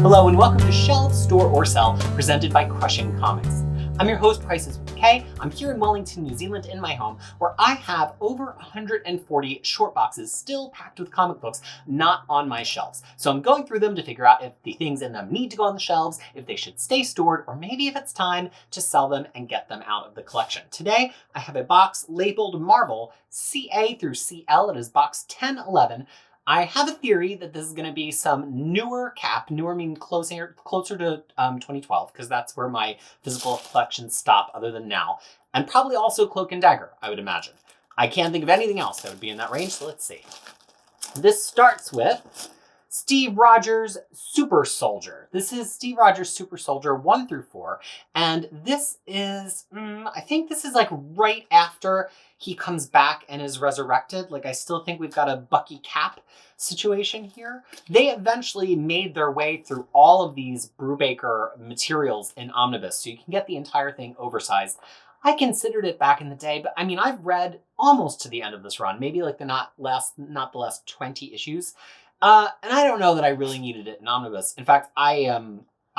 Hello and welcome to Shelve, Store, or Sell, presented by Crushing Comics. I'm your host, Prices with K. I'm here in Wellington, New Zealand in my home, where I have over 140 short boxes still packed with comic books, not on my shelves. So I'm going through them to figure out if the things in them need to go on the shelves, if they should stay stored, or maybe if it's time to sell them and get them out of the collection. Today, I have a box labeled Marvel CA through CL. It is box 1011. I have a theory that this is going to be some newer Cap, newer meaning closer to 2012, because that's where my physical collections stop other than now. And probably also Cloak and Dagger, I would imagine. I can't think of anything else that would be in that range, so let's see. This starts with Steve Rogers' Super Soldier. This is Steve Rogers' Super Soldier 1 through 4, and this is, I think this is like right after he comes back and is resurrected. Like, I still think we've got a Bucky Cap situation here. They eventually made their way through all of these Brubaker materials in Omnibus, so you can get the entire thing oversized. I considered it back in the day, but I mean, I've read almost to the end of this run, maybe like not the last 20 issues. And I don't know that I really needed it in Omnibus. In fact, I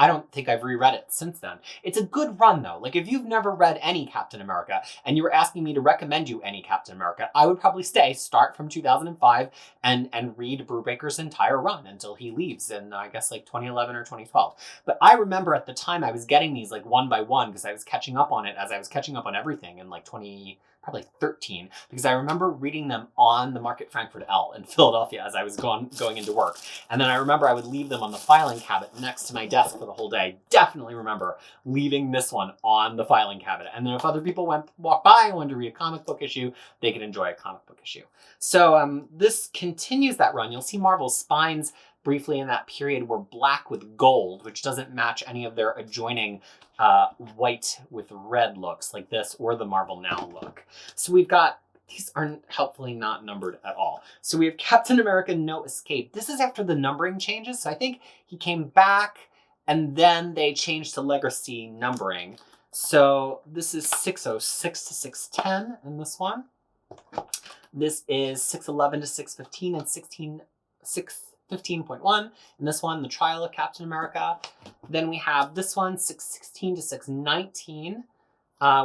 don't think I've reread it since then. It's a good run, though. Like, if you've never read any Captain America and you were asking me to recommend you any Captain America, I would probably start from 2005 and read Brubaker's entire run until he leaves in, I guess, like 2011 or 2012. But I remember at the time I was getting these like one by one because I was catching up on it as I was catching up on everything in like probably 13, because I remember reading them on the Market Frankfurt L in Philadelphia as I was going into work. And then I remember I would leave them on the filing cabinet next to my desk for the whole day. Definitely remember leaving this one on the filing cabinet. And then if other people walked by and wanted to read a comic book issue, they could enjoy a comic book issue. So this continues that run. You'll see Marvel's spines briefly in that period were black with gold, which doesn't match any of their adjoining white with red looks like this or the Marvel Now look. So we've got, these are helpfully not numbered at all. So we have Captain America No Escape. This is after the numbering changes. So I think he came back and then they changed to Legacy numbering. So this is 606 to 610 in this one. This is 611 to 615 and 615.1 in this one, The Trial of Captain America. Then we have this one, 616 to 619,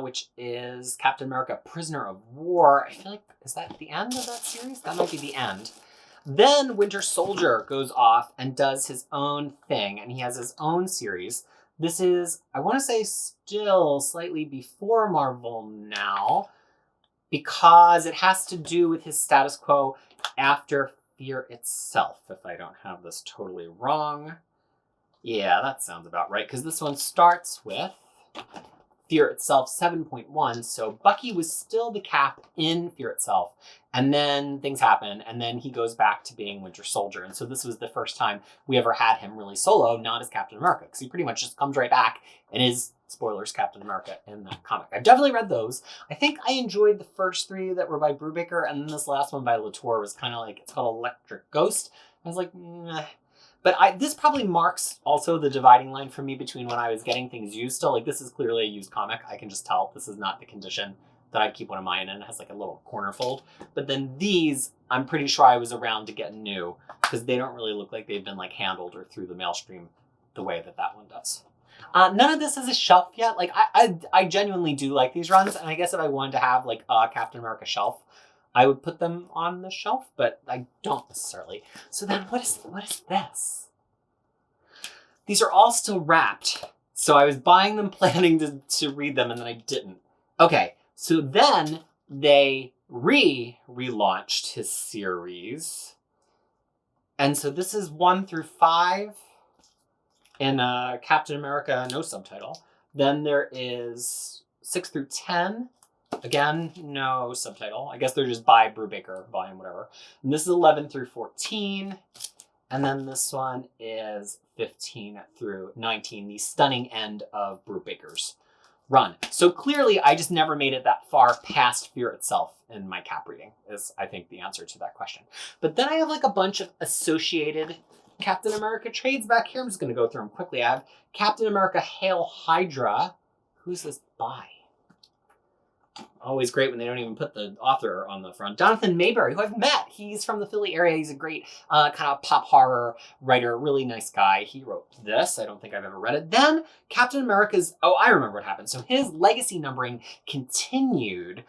which is Captain America Prisoner of War. I feel like, is that the end of that series? That might be the end. Then Winter Soldier goes off and does his own thing, and he has his own series. This is, I want to say, still slightly before Marvel Now, because it has to do with his status quo after Fear Itself, if I don't have this totally wrong. Yeah, that sounds about right, because this one starts with Fear Itself 7.1, so Bucky was still the Cap in Fear Itself, and then things happen, and then he goes back to being Winter Soldier, and so this was the first time we ever had him really solo, not as Captain America, because he pretty much just comes right back and is, spoilers, Captain America in that comic. I've definitely read those. I think I enjoyed the first three that were by Brubaker, and then this last one by Latour was kind of like, it's called Electric Ghost. I was like, meh. But this probably marks also the dividing line for me between when I was getting things used still. Like, this is clearly a used comic. I can just tell this is not the condition that I'd keep one of mine in. It has like a little corner fold. But then these, I'm pretty sure I was around to get new, because they don't really look like they've been like handled or through the mail stream the way that one does. None of this is a shelf yet. Like, I genuinely do like these runs, and I guess if I wanted to have like a Captain America shelf, I would put them on the shelf, but I don't necessarily. So then what is this? These are all still wrapped. So I was buying them planning to read them, and then I didn't. Okay, so then they relaunched his series. And so this is 1 through 5 in Captain America no subtitle. Then there is 6 through 10. Again, no subtitle. I guess they're just by Brubaker, volume whatever. And this is 11 through 14. And then this one is 15 through 19, the stunning end of Brubaker's run. So clearly, I just never made it that far past Fear Itself in my Cap reading, is I think the answer to that question. But then I have like a bunch of associated Captain America trades back here. I'm just going to go through them quickly. I have Captain America Hail Hydra. Who's this by? Always great when they don't even put the author on the front. Jonathan Mayberry, who I've met. He's from the Philly area. He's a great kind of pop horror writer. Really nice guy. He wrote this. I don't think I've ever read it. Then Captain America's... Oh, I remember what happened. So his legacy numbering continued.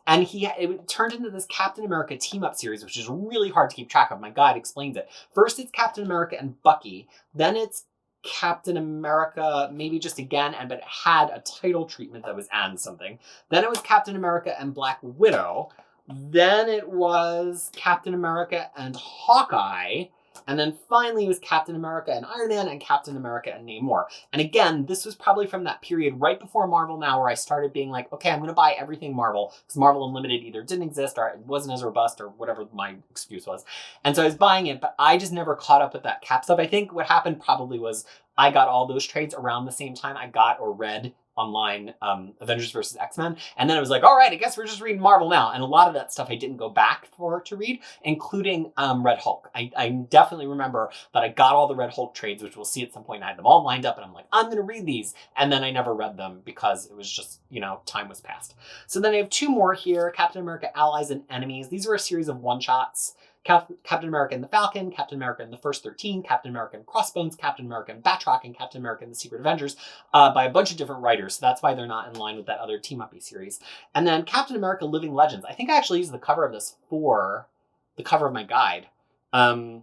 And it turned into this Captain America team-up series, which is really hard to keep track of. My guide explains it. First, it's Captain America and Bucky. Then it's Captain America, maybe just again, but it had a title treatment that was and something. Then it was Captain America and Black Widow. Then it was Captain America and Hawkeye. And then finally it was Captain America and Iron Man and Captain America and Namor. And again, this was probably from that period right before Marvel Now where I started being like, okay, I'm going to buy everything Marvel, because Marvel Unlimited either didn't exist or it wasn't as robust or whatever my excuse was. And so I was buying it, but I just never caught up with that Cap stuff. I think what happened probably was I got all those trades around the same time I got or read online Avengers versus X-Men. And then I was like, all right, I guess we're just reading Marvel now. And a lot of that stuff I didn't go back to read, including Red Hulk. I definitely remember that I got all the Red Hulk trades, which we'll see at some point. I had them all lined up and I'm like, I'm going to read these. And then I never read them because it was just, time was past. So then I have two more here, Captain America Allies and Enemies. These were a series of one-shots. Captain America and the Falcon, Captain America and the First 13, Captain America and Crossbones, Captain America and Batroc, and Captain America and the Secret Avengers by a bunch of different writers. So that's why they're not in line with that other team-up-y series. And then Captain America Living Legends. I think I actually used the cover of this for the cover of my guide by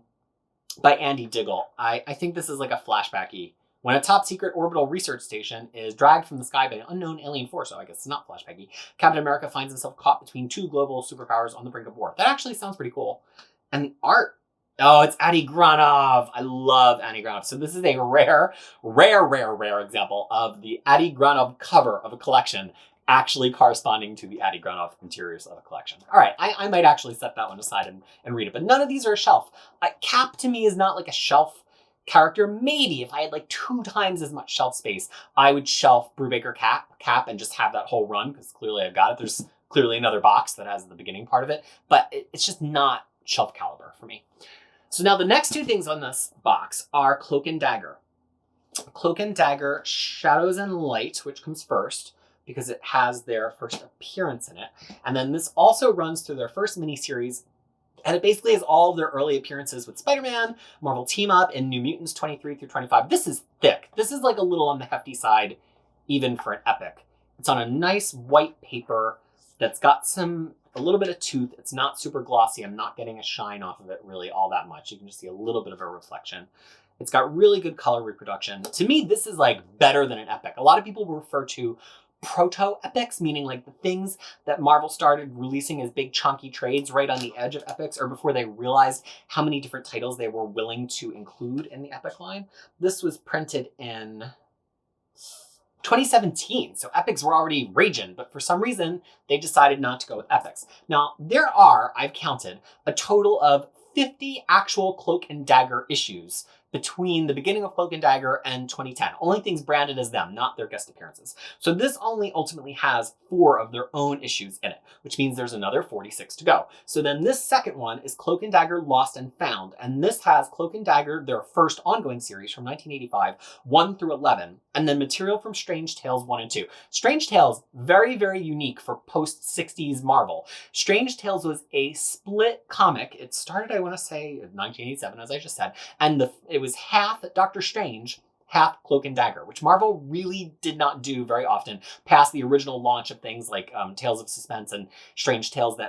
Andy Diggle. I think this is like a flashbacky. When a top-secret orbital research station is dragged from the sky by an unknown alien force, so I guess it's not flashbacky, Captain America finds himself caught between two global superpowers on the brink of war. That actually sounds pretty cool. And the art, it's Adi Granov. I love Adi Granov. So this is a rare example of the Adi Granov cover of a collection actually corresponding to the Adi Granov interiors of a collection. All right, I might actually set that one aside and read it, but none of these are a shelf. Cap to me is not like a shelf character. Maybe if I had like 2 times as much shelf space, I would shelf Brubaker Cap and just have that whole run, because clearly I've got it. There's clearly another box that has the beginning part of it, but it's just not shelf caliber for me. So now the next 2 things on this box are Cloak and Dagger. Cloak and Dagger Shadows and Light, which comes first because it has their first appearance in it. And then this also runs through their first miniseries, and it basically has all of their early appearances with Spider-Man, Marvel Team Up, and New Mutants 23 through 25. This is thick. This is like a little on the hefty side, even for an epic. It's on a nice white paper that's got a little bit of tooth. It's not super glossy. I'm not getting a shine off of it really all that much. You can just see a little bit of a reflection. It's got really good color reproduction. To me, this is like better than an epic. A lot of people refer to proto-epics, meaning like the things that Marvel started releasing as big chunky trades right on the edge of epics, or before they realized how many different titles they were willing to include in the epic line. This was printed in 2017, so epics were already raging, but for some reason they decided not to go with epics. Now there are, I've counted, a total of 50 actual Cloak and Dagger issues between the beginning of Cloak and Dagger and 2010. Only things branded as them, not their guest appearances. So this only ultimately has 4 of their own issues in it, which means there's another 46 to go. So then this second one is Cloak and Dagger Lost and Found, and this has Cloak and Dagger, their first ongoing series from 1985, 1 through 11, and then material from Strange Tales 1 and 2. Strange Tales, very, very unique for post-60s Marvel. Strange Tales was a split comic. It started, I want to say, in 1987, as I just said, and it was half Doctor Strange, half Cloak and Dagger, which Marvel really did not do very often past the original launch of things like Tales of Suspense and Strange Tales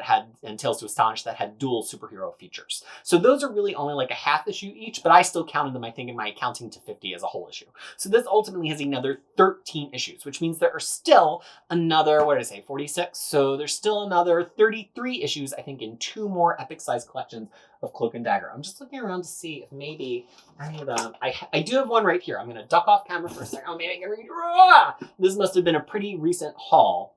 and Tales to Astonish that had dual superhero features. So those are really only like a half issue each, but I still counted them, I think, in my accounting to 50 as a whole issue. So this ultimately has another 13 issues, which means there are still another, 46? So there's still another 33 issues, I think, in 2 more epic-sized collections of Cloak and Dagger. I'm just looking around to see if maybe any of them... I do have one right here. I'm going to duck off camera for a second. Oh, maybe I can read. This must have been a pretty recent haul.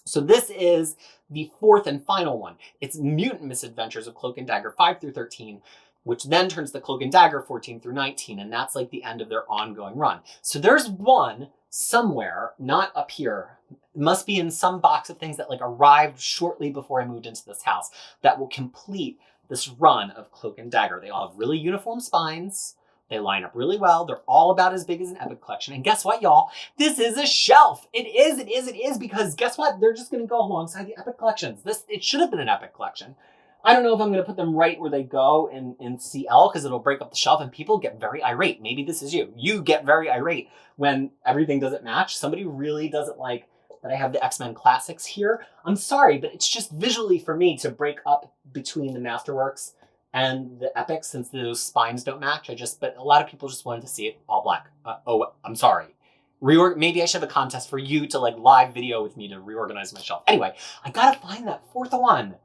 So this is the 4th and final one. It's Mutant Misadventures of Cloak and Dagger 5 through 13, which then turns to Cloak and Dagger 14 through 19, and that's like the end of their ongoing run. So there's one somewhere, not up here, it must be in some box of things that like arrived shortly before I moved into this house, that will complete this run of Cloak and Dagger. They all have really uniform spines. They line up really well. They're all about as big as an Epic collection. And guess what, y'all? This is a shelf. It is, because guess what? They're just going to go alongside the Epic collections. It should have been an Epic collection. I don't know if I'm going to put them right where they go in CL because it'll break up the shelf and people get very irate. Maybe this is you. You get very irate when everything doesn't match. Somebody really doesn't like that I have the X-Men classics here. I'm sorry, but it's just visually for me to break up between the Masterworks and the Epics since those spines don't match. But a lot of people just wanted to see it all black. I'm sorry. Maybe I should have a contest for you to like live video with me to reorganize my shelf. Anyway, I gotta find that fourth one.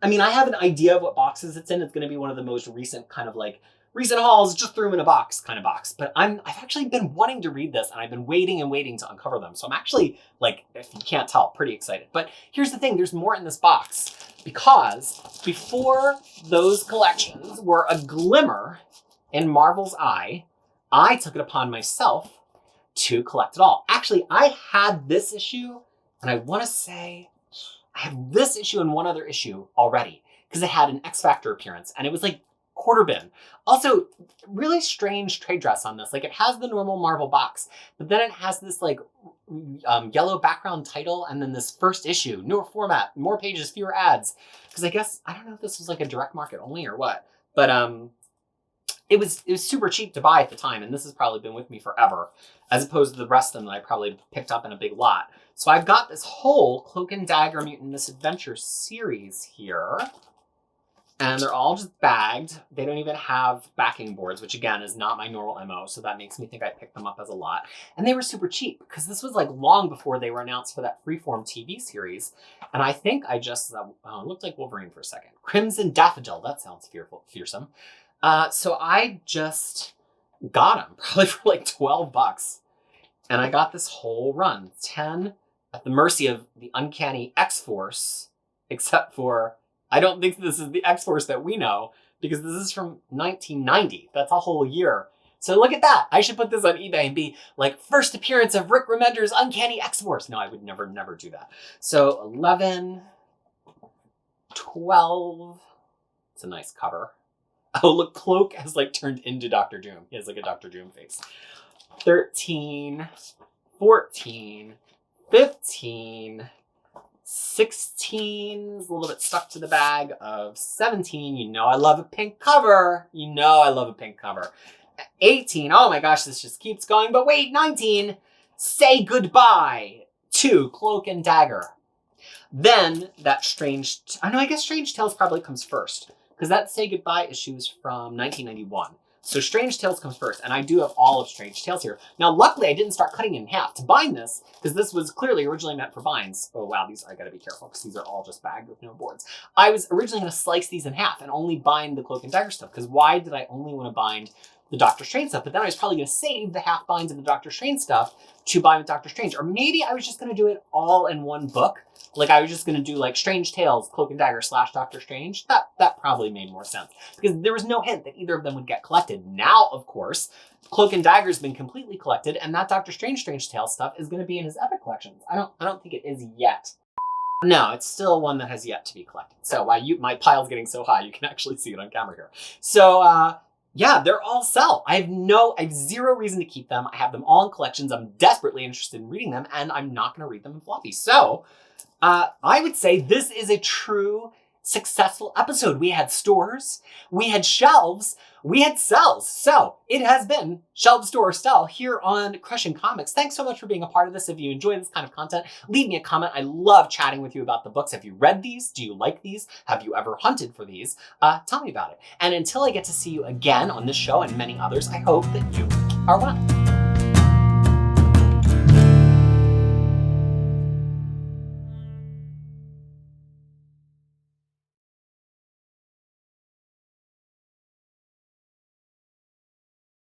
I mean, I have an idea of what boxes it's in. It's going to be one of the most recent kind of like recent hauls, just threw them in a box kind of box. But I've actually been wanting to read this and I've been waiting and waiting to uncover them. So I'm actually, like, if you can't tell, pretty excited. But here's the thing, there's more in this box because before those collections were a glimmer in Marvel's eye, I took it upon myself to collect it all. Actually, I had this issue and I want to say I have this issue and one other issue already because it had an X Factor appearance and it was like quarter bin. Also, really strange trade dress on this. Like it has the normal Marvel box, but then it has this like yellow background title and then this first issue, newer format, more pages, fewer ads. Because I don't know if this was like a direct market only or what, but it was super cheap to buy at the time, and this has probably been with me forever, as opposed to the rest of them that I probably picked up in a big lot. So I've got this whole Cloak and Dagger Mutant Misadventure series here, and they're all just bagged. They don't even have backing boards, which again is not my normal MO, so that makes me think I picked them up as a lot. And they were super cheap, because this was like long before they were announced for that Freeform TV series, and I think I just, looked like Wolverine for a second. Crimson Daffodil, that sounds fearsome. So I just got them, probably for like $12. And I got this whole run, 10 at the mercy of the uncanny X-Force, except for, I don't think this is the X-Force that we know, because this is from 1990. That's a whole year. So look at that. I should put this on eBay and be like, first appearance of Rick Remender's Uncanny X-Force. No, I would never do that. So 11, 12, it's a nice cover. Oh, look, Cloak has like turned into Dr. Doom. He has like a Dr. Doom face. 13, 14, 15, 16 is a little bit stuck to the bag of 17. You know I love a pink cover. 18, oh my gosh, this just keeps going. But wait, 19, say goodbye to Cloak and Dagger. Then that Strange, I guess Strange Tales probably comes first, because that Say Goodbye issue is from 1991. So Strange Tales comes first, and I do have all of Strange Tales here. Now, luckily, I didn't start cutting it in half to bind this, because this was clearly originally meant for binds. Oh, wow, I gotta be careful, because these are all just bagged with no boards. I was originally gonna slice these in half and only bind the Cloak and Dagger stuff, because why did I only want to bind the Doctor Strange stuff? But then I was probably gonna save the half binds of the Doctor Strange stuff to bind with Doctor Strange. Or maybe I was just gonna do it all in one book. Like I was just going to do like Strange Tales, Cloak and Dagger / Doctor Strange. That probably made more sense because there was no hint that either of them would get collected. Now, of course, Cloak and Dagger has been completely collected, and that Doctor Strange Tales stuff is going to be in his Epic collections. I don't think it is yet. No, it's still one that has yet to be collected. So my pile's getting so high, you can actually see it on camera here. So, yeah, they're all sell. I have zero reason to keep them. I have them all in collections. I'm desperately interested in reading them, and I'm not going to read them in floppy. So, I would say this is a true successful episode. We had stores, we had shelves, we had cells. So it has been Shelve Store Sell here on Crushing Comics. Thanks so much for being a part of this. If you enjoy this kind of content, leave me a comment. I love chatting with you about the books. Have you read these? Do you like these? Have you ever hunted for these? Tell me about it. And until I get to see you again on this show and many others, I hope that you are well.